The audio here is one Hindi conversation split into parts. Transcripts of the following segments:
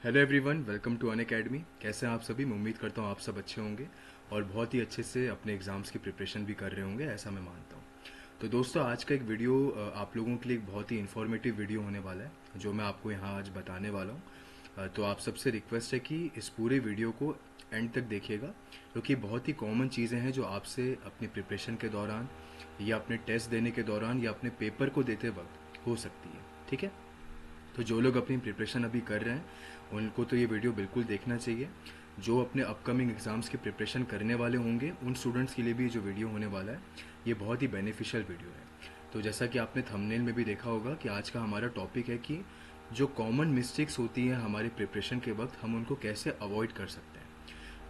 Hello everyone, welcome to Unacademy. कैसे हैं आप सभी? मैं उम्मीद करता हूँ आप सब अच्छे होंगे और बहुत ही अच्छे से अपने एग्ज़ाम्स की प्रिपरेशन भी कर रहे होंगे, ऐसा मैं मानता हूँ। तो दोस्तों, आज का एक वीडियो आप लोगों के लिए एक बहुत ही इन्फॉर्मेटिव वीडियो होने वाला है, जो मैं आपको यहाँ आज बताने वाला हूँ। तो आप सबसे रिक्वेस्ट है कि इस पूरे वीडियो को एंड तक देखिएगा, क्योंकि बहुत ही कॉमन चीज़ें हैं जो आपसे अपनी प्रिपरेशन के दौरान या अपने टेस्ट देने के दौरान या अपने पेपर को देते वक्त हो सकती है। ठीक है? तो जो लोग अपनी प्रिपरेशन अभी कर रहे हैं उनको तो ये वीडियो बिल्कुल देखना चाहिए। जो अपने अपकमिंग एग्ज़ाम्स की प्रिपरेशन करने वाले होंगे उन स्टूडेंट्स के लिए भी जो वीडियो होने वाला है ये बहुत ही बेनिफिशियल वीडियो है। तो जैसा कि आपने थंबनेल में भी देखा होगा कि आज का हमारा टॉपिक है कि जो कॉमन मिस्टेक्स होती हैं हमारी प्रिपरेशन के वक्त, हम उनको कैसे अवॉइड कर सकते हैं।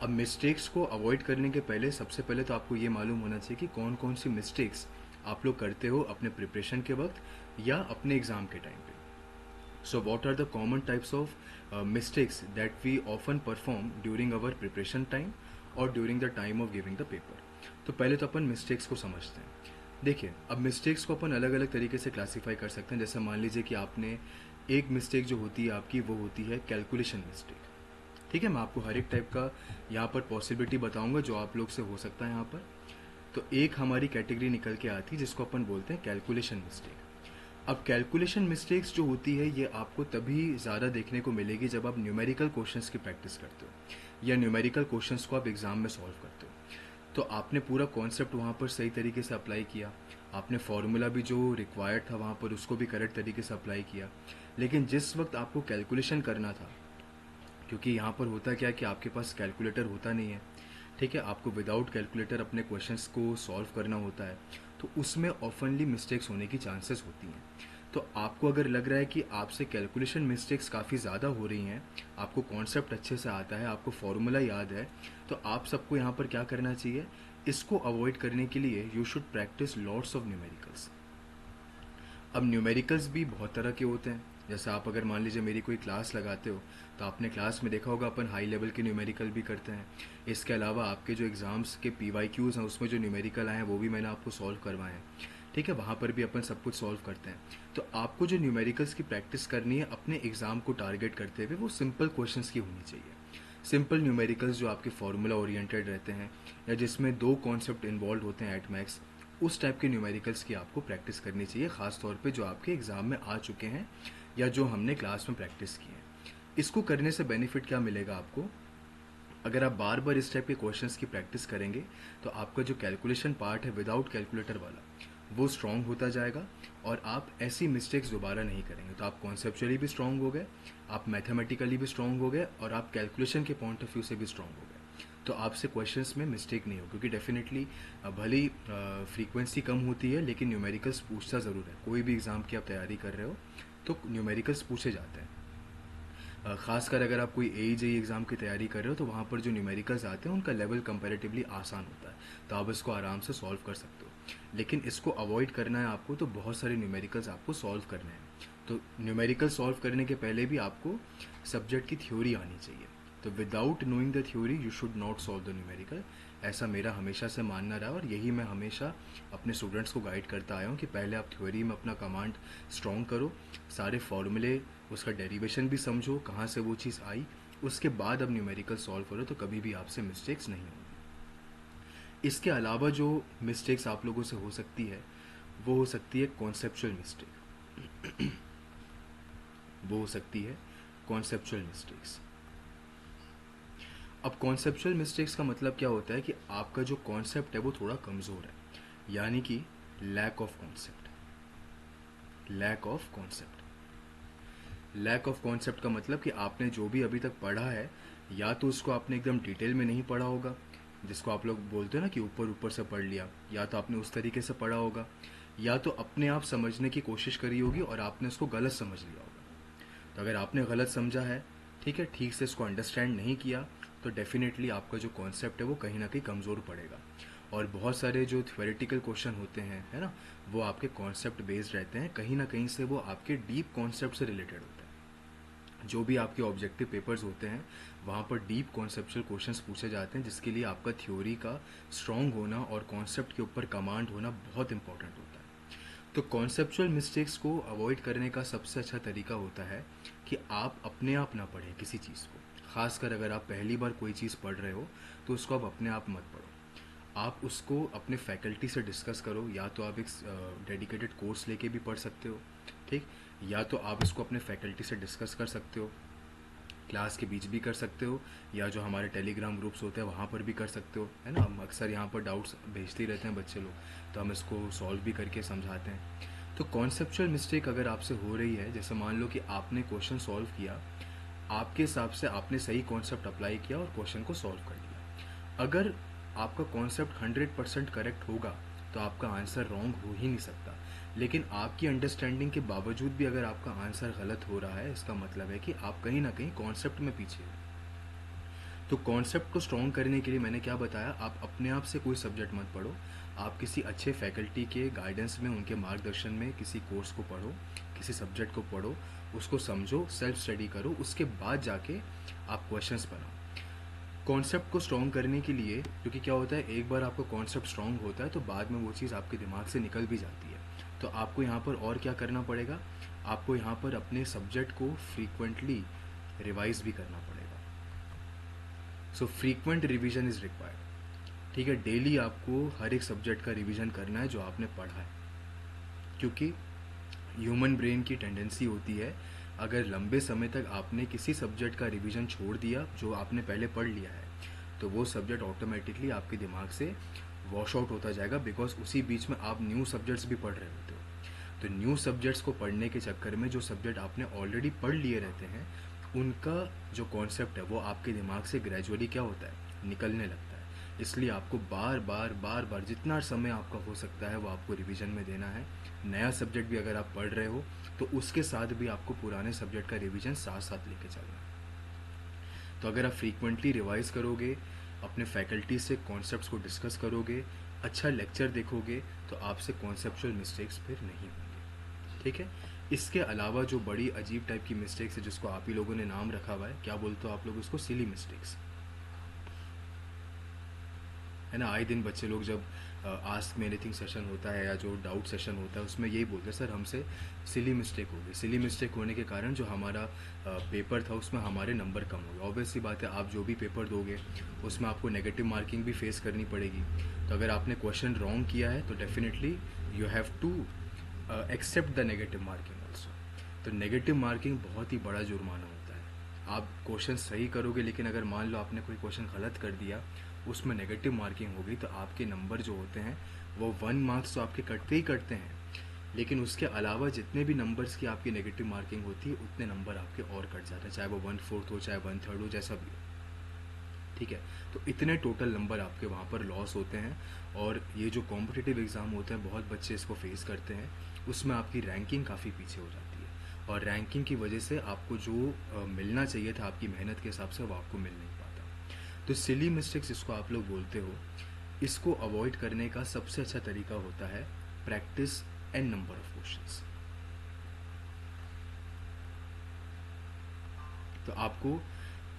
अब मिस्टेक्स को अवॉइड करने के पहले सबसे पहले तो आपको ये मालूम होना चाहिए कि कौन कौन सी मिस्टेक्स आप लोग करते हो अपने प्रिपरेशन के वक्त या अपने एग्ज़ाम के टाइम पे। So, what are the common types of mistakes that we often perform during our preparation time और during the time of giving the paper? तो पहले तो अपन मिस्टेक्स को समझते हैं। देखिए, अब मिस्टेक्स को अपन अलग अलग तरीके से क्लासीफाई कर सकते हैं। जैसे मान लीजिए कि आपने एक मिस्टेक जो होती है आपकी, वो होती है कैलकुलेशन मिस्टेक। ठीक है, मैं आपको हर एक टाइप का यहाँ पर पॉसिबिलिटी बताऊंगा जो आप लोग से हो सकता है यहाँ पर। तो एक हमारी कैटेगरी निकल के आती है जिसको अपन बोलते हैं कैलकुलेशन मिस्टेक। अब कैलकुलेशन मिस्टेक्स जो होती है ये आपको तभी ज़्यादा देखने को मिलेगी जब आप न्यूमेरिकल क्वेश्चंस की प्रैक्टिस करते हो या न्यूमेरिकल क्वेश्चंस को आप एग्ज़ाम में सॉल्व करते हो। तो आपने पूरा कॉन्सेप्ट वहाँ पर सही तरीके से अप्लाई किया, आपने फॉर्मूला भी जो रिक्वायर्ड था वहाँ पर उसको भी करेक्ट तरीके से अप्लाई किया, लेकिन जिस वक्त आपको कैलकुलेशन करना था, क्योंकि यहाँ पर होता क्या है कि आपके पास कैलकुलेटर होता नहीं है। ठीक है, आपको विदाउट कैलकुलेटर अपने क्वेश्चंस को सॉल्व करना होता है, तो उसमें ऑफनली मिस्टेक्स होने की चांसेस होती हैं। तो आपको अगर लग रहा है कि आपसे कैलकुलेशन मिस्टेक्स काफ़ी ज़्यादा हो रही हैं, आपको कॉन्सेप्ट अच्छे से आता है, आपको फॉर्मूला याद है, तो आप सबको यहाँ पर क्या करना चाहिए, इसको अवॉइड करने के लिए you should practice lots of numericals. अब न्यूमेरिकल्स भी बहुत तरह के होते हैं। जैसे आप अगर मान लीजिए मेरी कोई क्लास लगाते हो, तो आपने क्लास में देखा होगा अपन हाई लेवल के न्यूमेरिकल भी करते हैं। इसके अलावा आपके जो एग्ज़ाम्स के PYQs हैं उसमें जो न्यूमेरिकल आए हैं वो भी मैंने आपको सॉल्व करवाए हैं। ठीक है, वहाँ पर भी अपन सब कुछ सॉल्व करते हैं। तो आपको जो न्यूमेरिकल्स की प्रैक्टिस करनी है अपने एग्ज़ाम को टारगेट करते हुए, वो सिंपल क्वेश्चंस की होनी चाहिए। सिंपल न्यूमेरिकल्स जो आपके फार्मूला ओरिएंटेड रहते हैं या जिसमें दो कॉन्सेप्ट इन्वॉल्व होते हैं एट मैक्स, उस टाइप के न्यूमेरिकल्स की आपको प्रैक्टिस करनी चाहिए, ख़ास तौर पे जो आपके एग्ज़ाम में आ चुके हैं या जो हमने क्लास में प्रैक्टिस की है। इसको करने से बेनिफिट क्या मिलेगा आपको? अगर आप बार बार इस टाइप के क्वेश्चंस की प्रैक्टिस करेंगे तो आपका जो कैलकुलेशन पार्ट है विदाउट कैलकुलेटर वाला, वो स्ट्रॉन्ग होता जाएगा और आप ऐसी मिस्टेक्स दोबारा नहीं करेंगे। तो आप कॉन्सेप्चुअली भी स्ट्रॉन्ग हो गए, आप मैथमेटिकली भी स्ट्रॉन्ग हो गए और आप कैलकुलेशन के पॉइंट ऑफ व्यू से भी स्ट्रॉन्ग हो गए। तो आपसे क्वेश्चंस में मिस्टेक नहीं हो, क्योंकि डेफिनेटली भले ही फ्रीक्वेंसी कम होती है लेकिन न्यूमेरिकल्स पूछता ज़रूर है। कोई भी एग्ज़ाम की आप तैयारी कर रहे हो तो न्यूमेरिकल्स पूछे जाते हैं। ख़ासकर अगर आप कोई AE एग्ज़ाम की तैयारी कर रहे हो तो वहाँ पर जो न्यूमेरिकल्स आते हैं उनका लेवल कंपैरेटिवली आसान होता है, तो आप इसको आराम से सॉल्व कर सकते हो। लेकिन इसको अवॉइड करना है आपको, तो बहुत सारे न्यूमेरिकल्स आपको सॉल्व करने हैं। तो न्यूमेरिकल सॉल्व करने के पहले भी आपको सब्जेक्ट की थ्योरी आनी चाहिए। तो without knowing the theory you should not solve the numerical. ऐसा मेरा हमेशा से मानना रहा और यही मैं हमेशा अपने स्टूडेंट्स को गाइड करता आया हूँ कि पहले आप थ्योरी में अपना कमांड स्ट्रॉन्ग करो, सारे फॉर्मूले, उसका डेरिवेशन भी समझो कहाँ से वो चीज़ आई, उसके बाद अब न्यूमेरिकल सॉल्व करो, तो कभी भी आपसे मिस्टेक्स नहीं होंगी। इसके अलावा जो मिस्टेक्स आप लोगों से हो सकती है वो हो सकती है कॉन्सेप्चुअल मिस्टेक। वो हो सकती है कॉन्सेप्चुअल मिस्टेक्स। अब कॉन्सेप्चुअल मिस्टेक्स का मतलब क्या होता है कि आपका जो कॉन्सेप्ट है वो थोड़ा कमज़ोर है, यानी कि lack of concept. Lack of concept, lack of concept का मतलब कि आपने जो भी अभी तक पढ़ा है या तो उसको आपने एकदम डिटेल में नहीं पढ़ा होगा, जिसको आप लोग बोलते हो ना कि ऊपर ऊपर से पढ़ लिया, या तो आपने उस तरीके से पढ़ा होगा, या तो अपने आप समझने की कोशिश करी होगी और आपने उसको गलत समझ लिया होगा। तो अगर आपने गलत समझा है, ठीक है, ठीक से इसको अंडरस्टैंड नहीं किया, तो डेफिनेटली आपका जो कॉन्सेप्ट है वो कहीं ना कहीं कमज़ोर पड़ेगा। और बहुत सारे जो थ्योरेटिकल क्वेश्चन होते हैं, है ना, वो आपके कॉन्सेप्ट बेस्ड रहते हैं, कहीं ना कहीं से वो आपके डीप कॉन्सेप्ट से रिलेटेड होते हैं। जो भी आपके ऑब्जेक्टिव पेपर्स होते हैं वहाँ पर डीप कॉन्सेप्चुअल क्वेश्चंस पूछे जाते हैं, जिसके लिए आपका थ्योरी का स्ट्रॉन्ग होना और कॉन्सेप्ट के ऊपर कमांड होना बहुत इंपॉर्टेंट होता है। तो कॉन्सेप्चुअल मिस्टेक्स को अवॉइड करने का सबसे अच्छा तरीका होता है कि आप अपने आप ना पढ़ें किसी चीज़ को। ख़ासकर अगर आप पहली बार कोई चीज़ पढ़ रहे हो तो उसको आप अपने आप मत पढ़ो, आप उसको अपने फैकल्टी से डिस्कस करो। या तो आप एक डेडिकेटेड कोर्स लेके भी पढ़ सकते हो, ठीक, या तो आप इसको अपने फैकल्टी से डिस्कस कर सकते हो, क्लास के बीच भी कर सकते हो, या जो हमारे टेलीग्राम ग्रुप्स होते हैं वहाँ पर भी कर सकते हो, है ना। हम अक्सर यहाँ पर डाउट्स भेजते ही रहते हैं बच्चे लोग, तो हम इसको सॉल्व भी करके समझाते हैं। तो कॉन्सेप्चुअल मिस्टेक अगर आपसे हो रही है, जैसे मान लो कि आपने क्वेश्चन सॉल्व किया, आपके हिसाब से आपने सही कॉन्सेप्ट अप्लाई किया और क्वेश्चन को सॉल्व कर दिया। अगर आपका कॉन्सेप्ट 100% करेक्ट होगा तो आपका आंसर रॉन्ग हो ही नहीं सकता। लेकिन आपकी अंडरस्टैंडिंग के बावजूद भी अगर आपका आंसर गलत हो रहा है, इसका मतलब है कि आप कहीं ना कहीं कॉन्सेप्ट में पीछे हो। तो कॉन्सेप्ट को स्ट्रॉन्ग करने के लिए मैंने क्या बताया, आप अपने आप से कोई सब्जेक्ट मत पढ़ो, आप किसी अच्छे फैकल्टी के गाइडेंस में, उनके मार्गदर्शन में किसी कोर्स को पढ़ो, किसी सब्जेक्ट को पढ़ो, उसको समझो, सेल्फ स्टडी करो, उसके बाद जाके आप क्वेश्चंस बनाओ। कॉन्सेप्ट को स्ट्रॉन्ग करने के लिए, क्योंकि क्या होता है, एक बार आपका कॉन्सेप्ट स्ट्रॉन्ग होता है तो बाद में वो चीज़ आपके दिमाग से निकल भी जाती है। तो आपको यहाँ पर और क्या करना पड़ेगा, आपको यहाँ पर अपने सब्जेक्ट को फ्रीक्वेंटली रिवाइज भी करना पड़ेगा। सो फ्रीक्वेंट रिवीजन इज़ रिक्वायर्ड, ठीक है। डेली आपको हर एक सब्जेक्ट का रिवीजन करना है जो आपने पढ़ा है, क्योंकि ह्यूमन ब्रेन की टेंडेंसी होती है, अगर लंबे समय तक आपने किसी सब्जेक्ट का रिवीजन छोड़ दिया जो आपने पहले पढ़ लिया है, तो वो सब्जेक्ट ऑटोमेटिकली आपके दिमाग से वॉश आउट होता जाएगा, बिकॉज उसी बीच में आप न्यू सब्जेक्ट्स भी पढ़ रहे होते हो। तो न्यू सब्जेक्ट्स को पढ़ने के चक्कर में जो सब्जेक्ट आपने ऑलरेडी पढ़ लिए रहते हैं, उनका जो कॉन्सेप्ट है वो आपके दिमाग से ग्रेजुअली क्या होता है, निकलने लगता है। इसलिए आपको बार बार जितना समय आपका हो सकता है वो आपको रिवीजन में देना है। नया सब्जेक्ट भी अगर आप पढ़ रहे हो तो उसके साथ भी आपको पुराने सब्जेक्ट का रिवीजन साथ साथ लेके चलना है। तो अगर आप फ्रीक्वेंटली रिवाइज करोगे, अपने फैकल्टी से कॉन्सेप्ट्स को डिस्कस करोगे, अच्छा लेक्चर देखोगे, तो आपसे कॉन्सेप्चुअल मिस्टेक्स फिर नहीं होंगे, ठीक है। इसके अलावा जो बड़ी अजीब टाइप की मिस्टेक्स है, जिसको आप ही लोगों ने नाम रखा हुआ है, क्या बोलते हो आप लोग उसको, सिली मिस्टेक्स, है ना। आए दिन बच्चे लोग जब आस्क मी एनीथिंग सेशन होता है या जो डाउट सेशन होता है, उसमें यही बोलते हैं, सर हमसे सिली मिस्टेक हो गई। सिली मिस्टेक होने के कारण जो हमारा पेपर था उसमें हमारे नंबर कम हो गए। ऑब्वियस सी बात है, आप जो भी पेपर दोगे उसमें आपको नेगेटिव मार्किंग भी फेस करनी पड़ेगी। तो अगर आपने क्वेश्चन रॉन्ग किया है तो definitely you have to accept the negative marking also. तो नेगेटिव मार्किंग बहुत ही बड़ा जुर्माना होता है। आप क्वेश्चन सही करोगे, लेकिन अगर मान लो आपने कोई क्वेश्चन गलत कर दिया, उसमें नेगेटिव मार्किंग होगी, तो आपके नंबर जो होते हैं वो 1 मार्क्स तो आपके कटते ही कटते हैं, लेकिन उसके अलावा जितने भी नंबर्स की आपकी नेगेटिव मार्किंग होती है उतने नंबर आपके और कट जाते हैं, चाहे वो 1/4 हो, चाहे 1/3 हो, जैसा भी हो, ठीक है। तो इतने टोटल नंबर आपके वहाँ पर लॉस होते हैं। और ये जो कॉम्पिटिटिव एग्ज़ाम होते हैं, बहुत बच्चे इसको फेस करते हैं, उसमें आपकी रैंकिंग काफ़ी पीछे हो जाती है, और रैंकिंग की वजह से आपको जो मिलना चाहिए था आपकी मेहनत के हिसाब से, वो आपको मिल नहीं पाता। तो सिली मिस्टेक्स जिसको आप लोग बोलते हो, इसको अवॉइड करने का सबसे अच्छा तरीका होता है practice an number of questions. तो आपको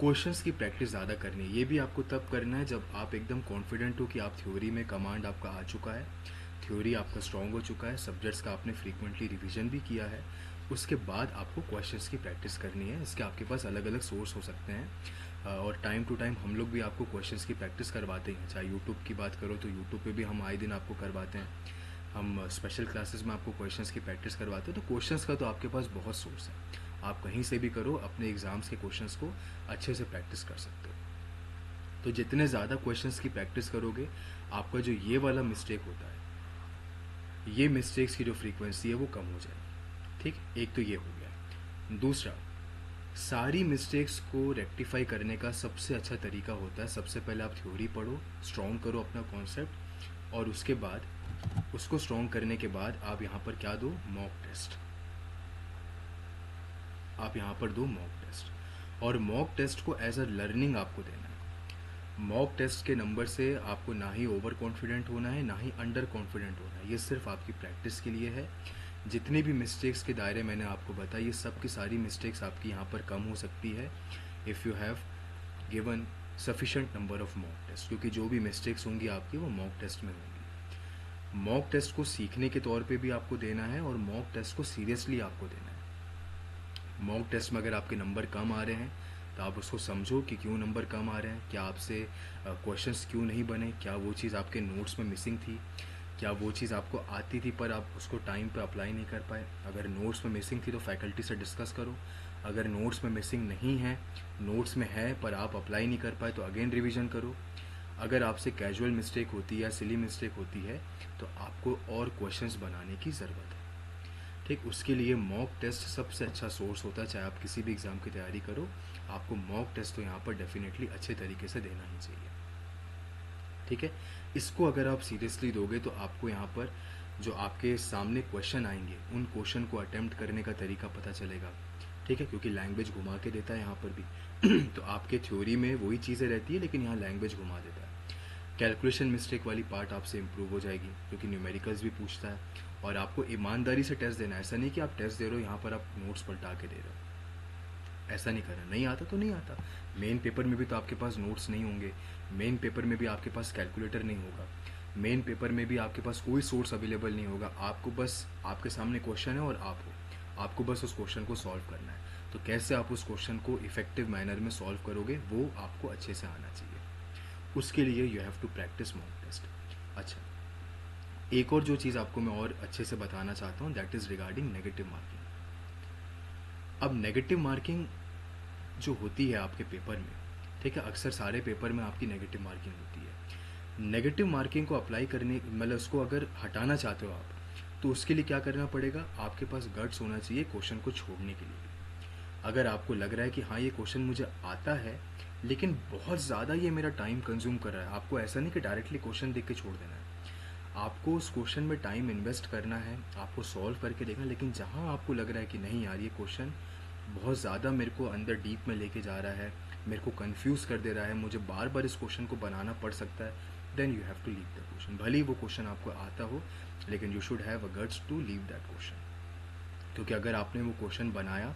क्वेश्चंस की प्रैक्टिस ज़्यादा करनी है। ये भी आपको तब करना है जब आप एकदम कॉन्फिडेंट हो कि आप थ्योरी में कमांड आपका आ चुका है, थ्योरी आपका स्ट्रॉन्ग हो चुका है, सब्जेक्ट्स का आपने फ्रीक्वेंटली रिवीजन भी किया है। उसके बाद आपको क्वेश्चंस की प्रैक्टिस करनी है। इसके आपके पास अलग अलग सोर्स हो सकते हैं, और टाइम टू टाइम हम लोग भी आपको क्वेश्चंस की प्रैक्टिस करवाते हैं। चाहे यूट्यूब की बात करो तो यूट्यूब पे भी हम आए दिन आपको करवाते हैं, हम स्पेशल क्लासेस में आपको क्वेश्चंस की प्रैक्टिस करवाते हैं। तो क्वेश्चंस का तो आपके पास बहुत सोर्स है, आप कहीं से भी करो, अपने एग्ज़ाम्स के क्वेश्चंस को अच्छे से प्रैक्टिस कर सकते हो। तो जितने ज़्यादा क्वेश्चंस की प्रैक्टिस करोगे, आपका जो ये वाला मिस्टेक होता है, ये मिस्टेक्स की जो फ्रीक्वेंसी है वो कम हो जाएगी, ठीक। एक तो ये हो गया। दूसरा, सारी मिस्टेक्स को रेक्टिफाई करने का सबसे अच्छा तरीका होता है, सबसे पहले आप थ्योरी पढ़ो, स्ट्रॉन्ग करो अपना कॉन्सेप्ट, और उसके बाद उसको स्ट्रॉन्ग करने के बाद आप यहाँ पर क्या दो, मॉक टेस्ट। आप यहाँ पर दो मॉक टेस्ट, और मॉक टेस्ट को एज अ लर्निंग आपको देना है। मॉक टेस्ट के नंबर से आपको ना ही ओवर कॉन्फिडेंट होना है, ना ही अंडर कॉन्फिडेंट होना है, ये सिर्फ आपकी प्रैक्टिस के लिए है। जितनी भी मिस्टेक्स के दायरे मैंने आपको बताया, ये सब की सारी मिस्टेक्स आपकी यहाँ पर कम हो सकती है if you have given sufficient number of mock test, क्योंकि जो भी मिस्टेक्स होंगी आपकी वो मॉक टेस्ट में होंगी। मॉक टेस्ट को सीखने के तौर पे भी आपको देना है, और मॉक टेस्ट को सीरियसली आपको देना है। मॉक टेस्ट में अगर आपके नंबर कम आ रहे हैं तो आप उसको समझो कि क्यों नंबर कम आ रहे हैं, क्या आपसे क्वेश्चंस क्यों नहीं बने, क्या वो चीज़ आपके नोट्स में मिसिंग थी, क्या वो चीज़ आपको आती थी पर आप उसको टाइम पे अप्लाई नहीं कर पाए। अगर नोट्स में मिसिंग थी तो फैकल्टी से डिस्कस करो। अगर नोट्स में मिसिंग नहीं है, नोट्स में है पर आप अप्लाई नहीं कर पाए तो अगेन रिवीजन करो। अगर आपसे कैजुअल मिस्टेक होती है या सिली मिस्टेक होती है तो आपको और क्वेश्चंस बनाने की ज़रूरत है। ठीक, उसके लिए मॉक टेस्ट सबसे अच्छा सोर्स होता है। चाहे आप किसी भी एग्ज़ाम की तैयारी करो, आपको मॉक टेस्ट तो यहाँ पर डेफिनेटली अच्छे तरीके से देना ही चाहिए। ठीक है, इसको अगर आप सीरियसली दोगे तो आपको यहाँ पर जो आपके सामने क्वेश्चन आएंगे उन क्वेश्चन को अटेम्प्ट करने का तरीका पता चलेगा। ठीक है, क्योंकि लैंग्वेज घुमा के देता है यहाँ पर भी तो आपके थ्योरी में वही चीज़ें रहती है लेकिन यहाँ लैंग्वेज घुमा देता है। कैलकुलेशन मिस्टेक वाली पार्ट आपसे इम्प्रूव हो जाएगी क्योंकि न्यूमेरिकल्स भी पूछता है। और आपको ईमानदारी से टेस्ट देना है, ऐसा नहीं कि आप टेस्ट दे रहे हो यहाँ पर आप नोट्स पलटा के दे रहे हो, ऐसा नहीं करना। नहीं आता तो नहीं आता। मेन पेपर में भी तो आपके पास नोट्स नहीं होंगे, मेन पेपर में भी आपके पास कैलकुलेटर नहीं होगा, मेन पेपर में भी आपके पास कोई सोर्स अवेलेबल नहीं होगा। आपको बस आपके सामने क्वेश्चन है और आप हो, आपको बस उस क्वेश्चन को सॉल्व करना है। तो कैसे आप उस क्वेश्चन को इफेक्टिव मैनर में सॉल्व करोगे वो आपको अच्छे से आना चाहिए। उसके लिए you have to practice mock test. अच्छा, एक और जो चीज़ आपको मैं और अच्छे से बताना चाहता हूँ that is regarding negative marking. अब नेगेटिव मार्किंग जो होती है आपके पेपर में, ठीक है, अक्सर सारे पेपर में आपकी नेगेटिव मार्किंग होती है। नेगेटिव मार्किंग को अप्लाई करने मतलब उसको अगर हटाना चाहते हो आप तो उसके लिए क्या करना पड़ेगा, आपके पास गट्स होना चाहिए क्वेश्चन को छोड़ने के लिए। अगर आपको लग रहा है कि हाँ ये क्वेश्चन मुझे आता है लेकिन बहुत ज़्यादा ये मेरा टाइम कंज्यूम कर रहा है, आपको ऐसा नहीं कि डायरेक्टली क्वेश्चन देख के छोड़ देना है। आपको उस क्वेश्चन में टाइम इन्वेस्ट करना है, आपको सॉल्व करके देखना। लेकिन जहाँ आपको लग रहा है कि नहीं यार ये क्वेश्चन बहुत ज़्यादा मेरे को अंदर डीप में लेके जा रहा है, मेरे को कंफ्यूज कर दे रहा है, मुझे बार बार इस क्वेश्चन को बनाना पड़ सकता है, then you have to leave the question. भले ही वो क्वेश्चन आपको आता हो लेकिन you should have a guts to leave that question. क्योंकि अगर आपने वो क्वेश्चन बनाया,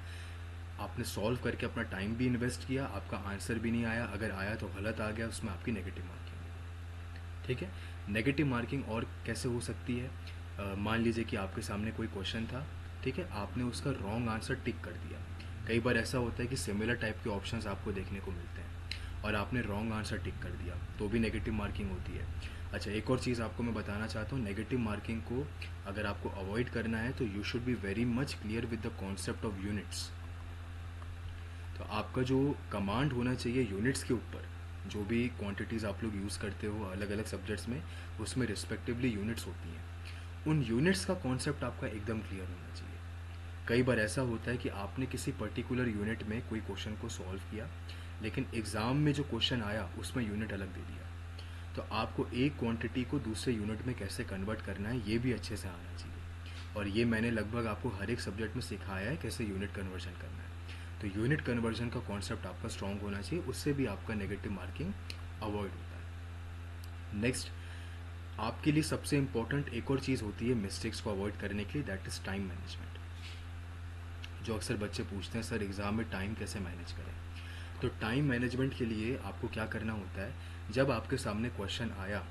आपने सॉल्व करके अपना टाइम भी इन्वेस्ट किया, आपका आंसर भी नहीं आया, अगर आया तो गलत आ गया, उसमें आपकी नेगेटिव मार्किंग है। ठीक है, नेगेटिव मार्किंग और कैसे हो सकती है, मान लीजिए कि आपके सामने कोई क्वेश्चन था, ठीक है, आपने उसका रॉन्ग आंसर टिक कर दिया। कई बार ऐसा होता है कि सिमिलर टाइप के ऑप्शंस आपको देखने को मिलते हैं और आपने रॉन्ग आंसर टिक कर दिया तो भी नेगेटिव मार्किंग होती है। अच्छा, एक और चीज़ आपको मैं बताना चाहता हूँ, नेगेटिव मार्किंग को अगर आपको अवॉइड करना है तो you should be very much clear with the concept of units. तो आपका जो कमांड होना चाहिए यूनिट्स के ऊपर, जो भी क्वांटिटीज़ आप लोग यूज़ करते हो अलग अलग सब्जेक्ट्स में, उसमें रिस्पेक्टिवली यूनिट्स होती हैं। उन यूनिट्स का कॉन्सेप्ट आपका एकदम क्लियर होना चाहिए। कई बार ऐसा होता है कि आपने किसी पर्टिकुलर यूनिट में कोई क्वेश्चन को सॉल्व किया लेकिन एग्ज़ाम में जो क्वेश्चन आया उसमें यूनिट अलग दे दिया। तो आपको एक क्वांटिटी को दूसरे यूनिट में कैसे कन्वर्ट करना है ये भी अच्छे से आना चाहिए। और ये मैंने लगभग आपको हर एक सब्जेक्ट में सिखाया है कैसे यूनिट कन्वर्जन करना है। तो यूनिट कन्वर्जन का कॉन्सेप्ट आपका स्ट्रॉन्ग होना चाहिए, उससे भी आपका नेगेटिव मार्किंग अवॉइड होता है। नेक्स्ट, आपके लिए सबसे इंपॉर्टेंट एक और चीज़ होती है मिस्टेक्स को अवॉइड करने के लिए, दैट इज़ टाइम मैनेजमेंट। जो अक्सर बच्चे पूछते हैं सर एग्ज़ाम में टाइम कैसे मैनेज करें, तो टाइम मैनेजमेंट के लिए आपको क्या करना होता है, जब आपके सामने क्वेश्चन आया,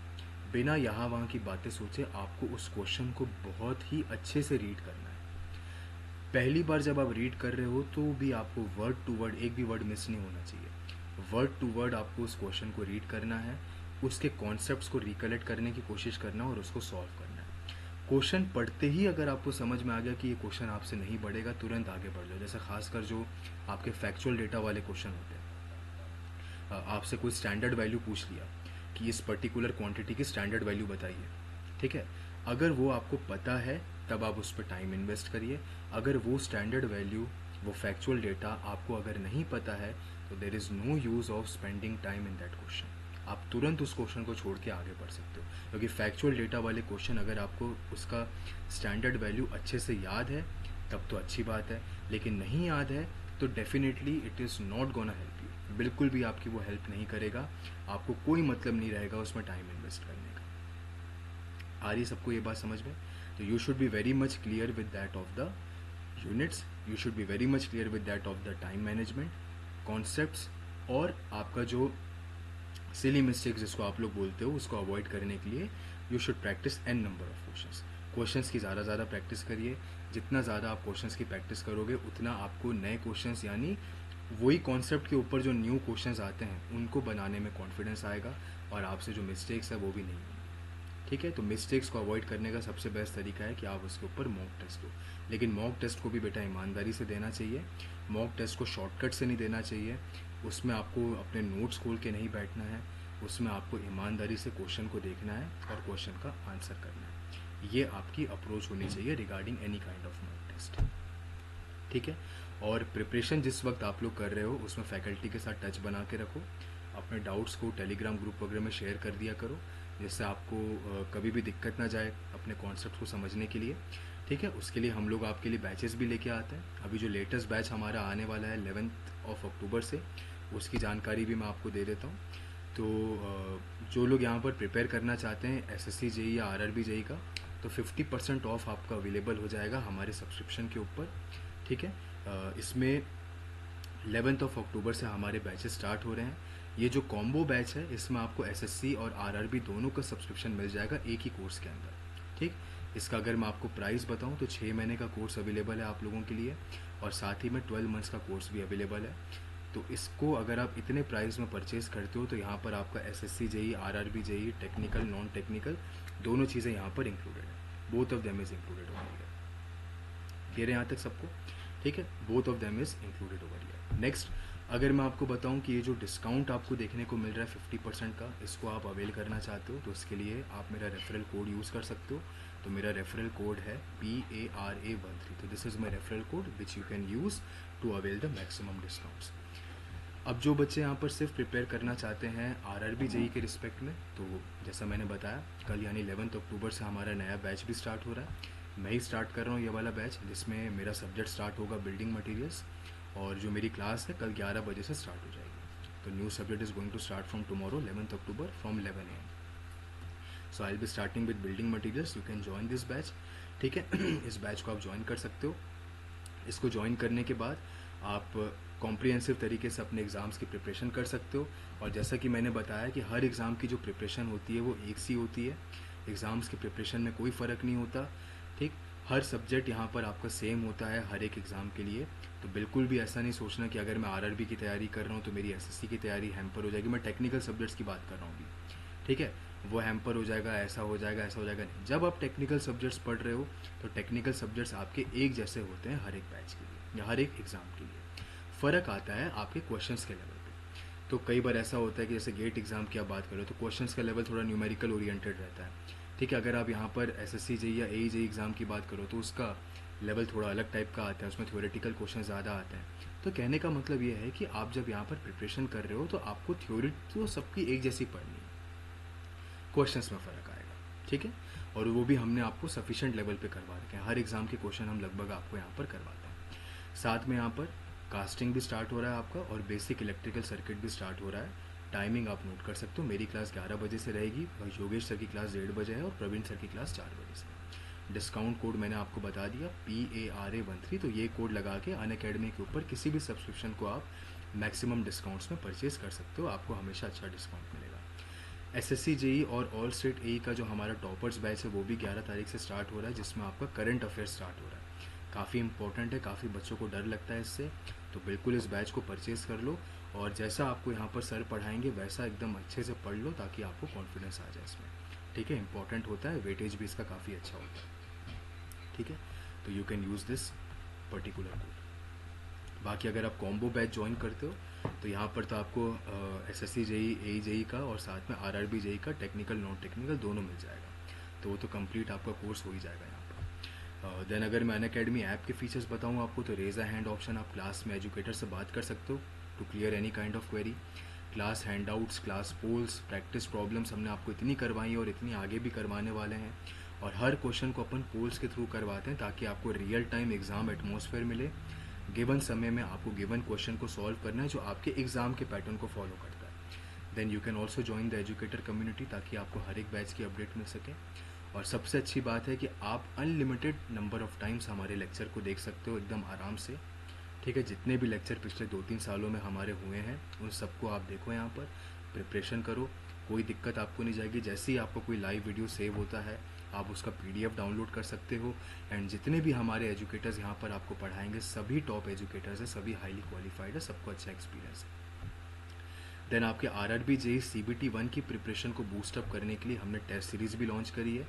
बिना यहाँ वहाँ की बातें सोचे आपको उस क्वेश्चन को बहुत ही अच्छे से रीड करना है। पहली बार जब आप रीड कर रहे हो तो भी आपको वर्ड टू वर्ड एक भी वर्ड मिस नहीं होना चाहिए। वर्ड टू वर्ड आपको उस क्वेश्चन को रीड करना है, उसके कॉन्सेप्ट्स को रिकलेक्ट करने की कोशिश करना और उसको सॉल्व करना है। क्वेश्चन पढ़ते ही अगर आपको समझ में आ गया कि ये क्वेश्चन आपसे नहीं बढ़ेगा, तुरंत आगे बढ़ जाओ। जैसे खासकर जो आपके फैक्चुअल डेटा वाले क्वेश्चन होते हैं, आपसे कोई स्टैंडर्ड वैल्यू पूछ लिया कि इस पर्टिकुलर क्वांटिटी की स्टैंडर्ड वैल्यू बताइए, ठीक है, अगर वो आपको पता है तब आप उस पर टाइम इन्वेस्ट करिए। अगर वो स्टैंडर्ड वैल्यू, वो फैक्चुअल डेटा आपको अगर नहीं पता है तो there is no use of spending time in that question. आप तुरंत उस क्वेश्चन को छोड़ के आगे बढ़ सकते हो, क्योंकि फैक्चुअल डेटा वाले क्वेश्चन अगर आपको उसका स्टैंडर्ड वैल्यू अच्छे से याद है तब तो अच्छी बात है, लेकिन नहीं याद है तो definitely it is not gonna help you. बिल्कुल भी आपकी वो हेल्प नहीं करेगा, आपको कोई मतलब नहीं रहेगा उसमें टाइम इन्वेस्ट करने का। आ रही सबको ये बात समझ में? तो you should be very much clear with that of the units, you should be very much clear with that of the time management concepts, और आपका जो सिली मिस्टेक्स जिसको आप लोग बोलते हो उसको अवॉइड करने के लिए you should practice an number of questions की ज़्यादा प्रैक्टिस करिए। जितना ज़्यादा आप क्वेश्चंस की प्रैक्टिस करोगे उतना आपको नए क्वेश्चंस यानी वही कॉन्सेप्ट के ऊपर जो न्यू क्वेश्चंस आते हैं उनको बनाने में कॉन्फिडेंस आएगा और आपसे जो मिस्टेक्स है वो भी नहीं होंगी। ठीक है, तो मिस्टेक्स को अवॉइड करने का सबसे बेस्ट तरीका है कि आप उसके ऊपर मॉक टेस्ट दो। लेकिन मॉक टेस्ट को भी बेटा ईमानदारी से देना चाहिए। मॉक टेस्ट को शॉर्टकट से नहीं देना चाहिए। उसमें आपको अपने नोट्स खोल के नहीं बैठना है, उसमें आपको ईमानदारी से क्वेश्चन को देखना है और क्वेश्चन का आंसर करना है। ये आपकी अप्रोच होनी चाहिए regarding any kind of mock test. ठीक है, और प्रिपरेशन जिस वक्त आप लोग कर रहे हो उसमें फैकल्टी के साथ टच बना के रखो। अपने डाउट्स को टेलीग्राम ग्रुप वगैरह में शेयर कर दिया करो, जिससे आपको कभी भी दिक्कत ना जाए अपने कॉन्सेप्ट को समझने के लिए। ठीक है, उसके लिए हम लोग आपके लिए बैचेस भी लेके आते हैं। अभी जो लेटेस्ट बैच हमारा आने वाला है 11 अक्टूबर से, उसकी जानकारी भी मैं आपको दे देता हूँ। तो जो लोग यहाँ पर प्रिपेयर करना चाहते हैं एसएससी जेई या आरआरबी जेई का, तो 50% ऑफ आपका अवेलेबल हो जाएगा हमारे सब्सक्रिप्शन के ऊपर। ठीक है, इसमें 11 अक्टूबर से हमारे बैचेस स्टार्ट हो रहे हैं। ये जो कॉम्बो बैच है इसमें आपको एसएससी और आरआरबी दोनों का सब्सक्रिप्शन मिल जाएगा एक ही कोर्स के अंदर। ठीक, इसका अगर मैं आपको प्राइस बताऊं तो 6 महीने का कोर्स अवेलेबल है आप लोगों के लिए और साथ ही में 12 मंथ्स का कोर्स भी अवेलेबल है। तो इसको अगर आप इतने प्राइस में परचेज़ करते हो तो यहाँ पर आपका SSC JE, RRB JE, technical, non technical दोनों चीज़ें यहाँ पर इंक्लूडेड है। Both of them is included over here. Clear है यहाँ तक सबको? ठीक है, both of them is included over here. Next, अगर मैं आपको बताऊं कि ये जो डिस्काउंट आपको देखने को मिल रहा है 50% का, इसको आप अवेल करना चाहते हो तो इसके लिए आप मेरा रेफरल कोड यूज़ कर सकते हो। तो मेरा रेफरल कोड है PARA13। तो this is my referral code which you can use to avail the maximum discounts. अब जो बच्चे यहाँ पर सिर्फ प्रिपेयर करना चाहते हैं आरआरबी जेई के रिस्पेक्ट में, तो जैसा मैंने बताया कल यानी 11 अक्टूबर से हमारा नया बैच भी स्टार्ट हो रहा है। मैं ही स्टार्ट कर रहा हूँ ये वाला बैच, जिसमें मेरा सब्जेक्ट स्टार्ट होगा बिल्डिंग मटेरियल्स, और जो मेरी क्लास है कल 11 बजे से स्टार्ट हो जाएगी। तो new subject is going to start from tomorrow 11 October from 11 AM। So I will be starting with building materials. You can join this batch. ठीक है, इस बैच को आप ज्वाइन कर सकते हो। इसको ज्वाइन करने के बाद आप कॉम्प्रिहेंसिव तरीके से अपने एग्ज़ाम्स की प्रिपरेशन कर सकते हो। और जैसा कि मैंने बताया कि हर एग्ज़ाम की जो प्रिपरेशन होती है वो एक सी होती है। एग्ज़ाम्स की प्रिपरेशन में कोई फ़र्क नहीं होता। ठीक, हर सब्जेक्ट यहाँ पर आपका सेम होता है हर एक एग्ज़ाम के लिए। तो बिल्कुल भी ऐसा नहीं सोचना कि अगर मैं आरआरबी की तैयारी कर रहा हूँ तो मेरी एसएससी की तैयारी हैम्पर हो जाएगी। मैं टेक्निकल सब्जेक्ट्स की बात कर रहा हूँ अभी। ठीक है, वो हैम्पर हो जाएगा, ऐसा हो जाएगा, ऐसा हो जाएगा नहीं। जब आप टेक्निकल सब्जेक्ट्स पढ़ रहे हो तो टेक्निकल सब्जेक्ट्स आपके एक जैसे होते हैं हर एक बैच के लिए या हर एक एग्ज़ाम के लिए। फ़र्क आता है आपके क्वेश्चंस के लेवल पे। तो कई बार ऐसा होता है कि जैसे गेट एग्ज़ाम की आप बात करो तो क्वेश्चंस का लेवल थोड़ा न्यूमेरिकल ओरिएंटेड रहता है। ठीक है, अगर आप यहाँ पर एसएससी जेई या एई जेई एग्ज़ाम की बात करो तो उसका लेवल थोड़ा अलग टाइप का आता है, उसमें थ्योरेटिकल क्वेश्चन ज़्यादा आते हैं। तो कहने का मतलब ये है कि आप जब यहाँ पर प्रिपरेशन कर रहे हो तो आपको थ्योरी तो सबकी एक जैसी पढ़नी है, क्वेश्चंस में फ़र्क आएगा। ठीक है, और वो भी हमने आपको सफिशेंट लेवल पे करवा रखे हैं। हर एग्ज़ाम के क्वेश्चन हम लगभग आपको यहाँ पर करवाते हैं। साथ में यहाँ पर कास्टिंग भी स्टार्ट हो रहा है आपका और बेसिक इलेक्ट्रिकल सर्किट भी स्टार्ट हो रहा है। टाइमिंग आप नोट कर सकते हो, मेरी क्लास 11 बजे से रहेगी और योगेश सर की क्लास 1:30 बजे है और प्रवीण सर की क्लास 4 बजे से। डिस्काउंट कोड मैंने आपको बता दिया PARA13। तो ये कोड लगा के अनअकैडमी के ऊपर किसी भी सब्सक्रिप्शन को आप मैक्सिमम डिस्काउंट्स में परचेज़ कर सकते हो। आपको हमेशा अच्छा डिस्काउंट मिलेगा। एसएससी जेई और ऑल स्टेट एई का जो हमारा टॉपर्स बैच है वो भी 11 तारीख से स्टार्ट हो रहा है, जिसमें आपका करंट अफेयर्स स्टार्ट हो रहा है। काफ़ी इंपॉर्टेंट है, काफ़ी बच्चों को डर लगता है इससे, तो बिल्कुल इस बैच को परचेज़ कर लो और जैसा आपको यहाँ पर सर पढ़ाएंगे वैसा एकदम अच्छे से पढ़ लो ताकि आपको कॉन्फिडेंस आ जाए इसमें। ठीक है, इंपॉर्टेंट होता है, वेटेज भी इसका काफ़ी अच्छा होता है। ठीक है, तो you can use this particular code. बाकी अगर आप कॉम्बो बैच ज्वाइन करते हो तो यहाँ पर तो आपको एसएससी जेई, एई जेई का और साथ में आरआरबी जेई का टेक्निकल, नॉन टेक्निकल दोनों मिल जाएगा। तो वो तो कंप्लीट आपका कोर्स हो ही जाएगा यहाँ पर। देन अगर मैं अनअकैडमी ऐप के फीचर्स बताऊँ आपको तो रेज अ हैंड ऑप्शन, आप क्लास में एजुकेटर से बात कर सकते हो to clear any kind of query. Class handouts, class polls, practice problems हमने आपको इतनी करवाई और इतनी आगे भी करवाने वाले हैं। और हर क्वेश्चन को अपन पोल्स के थ्रू करवाते हैं ताकि आपको रियल टाइम एग्ज़ाम एटमॉस्फेयर मिले। गिवन समय में आपको गिवन क्वेश्चन को सॉल्व करना है जो आपके एग्ज़ाम के पैटर्न को फॉलो करता है। Then you can also join the educator community ताकि आपको हर एक बैच की अपडेट मिल सके। और सबसे अच्छी बात है कि आप अनलिमिटेड नंबर ऑफ़ टाइम्स हमारे लेक्चर को देख सकते हो एकदम आराम से। ठीक है, जितने भी लेक्चर पिछले 2-3 सालों में हमारे हुए हैं उन सबको आप देखो, यहाँ पर प्रिपरेशन करो, कोई दिक्कत आपको नहीं जाएगी। जैसे ही आपको कोई लाइव वीडियो सेव होता है आप उसका PDF डाउनलोड कर सकते हो। एंड जितने भी हमारे एजुकेटर्स यहाँ पर आपको पढ़ाएंगे सभी टॉप एजुकेटर्स हैं, सभी हाईली क्वालिफाइड है, सबको अच्छा एक्सपीरियंस है। देन आपके RRB JEE CBT 1 की प्रिपरेशन को बूस्टअप करने के लिए हमने टेस्ट सीरीज़ भी लॉन्च करी है,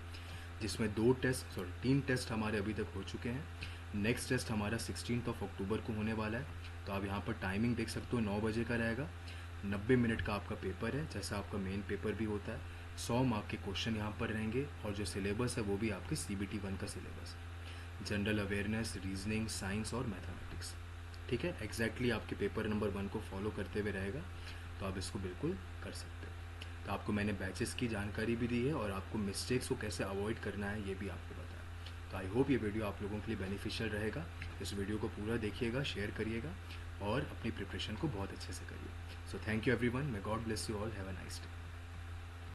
जिसमें 3 टेस्ट हमारे अभी तक हो चुके हैं। नेक्स्ट टेस्ट हमारा 16 अक्टूबर को होने वाला है। तो आप यहाँ पर टाइमिंग देख सकते हो, 9 बजे का रहेगा। 90 मिनट का आपका पेपर है, जैसा आपका मेन पेपर भी होता है। 100 मार्क के क्वेश्चन यहाँ पर रहेंगे, और जो सिलेबस है वो भी आपके CBT 1 का सिलेबस है। जनरल अवेयरनेस, रीजनिंग, साइंस और मैथमेटिक्स। ठीक है, एग्जैक्टली आपके पेपर नंबर 1 को फॉलो करते हुए रहेगा, तो आप इसको बिल्कुल कर सकते हो। तो आपको मैंने बैचेस की जानकारी भी दी है, और आपको मिस्टेक्स को कैसे अवॉइड करना है ये भी आपको बताया। तो आई होप ये वीडियो आप लोगों के लिए बेनिफिशियल रहेगा। इस वीडियो को पूरा देखिएगा, शेयर करिएगा और अपनी प्रिपरेशन को बहुत अच्छे से करिए। So thank you everyone, may God bless you all, have a nice day.